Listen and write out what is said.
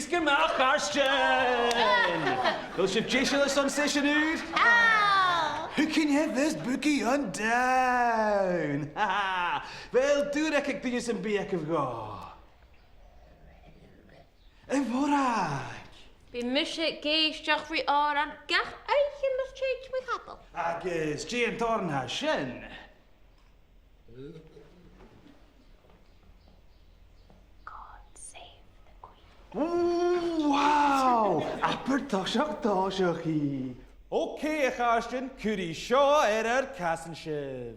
Is gemacht, Karsten! Willst du op Jason some session uit? Hoe kun je this boekie undone? Wel, doe dat ik die eens een beetje ga. En vooruit. Bij misje geestjag voor aan gach eigen mis change me happel. Agus, Jane Thornha, shin. God save the queen. Oeh, wow! Apper toshach hi. Oké, Karsten, kuri shaw er kassenschev.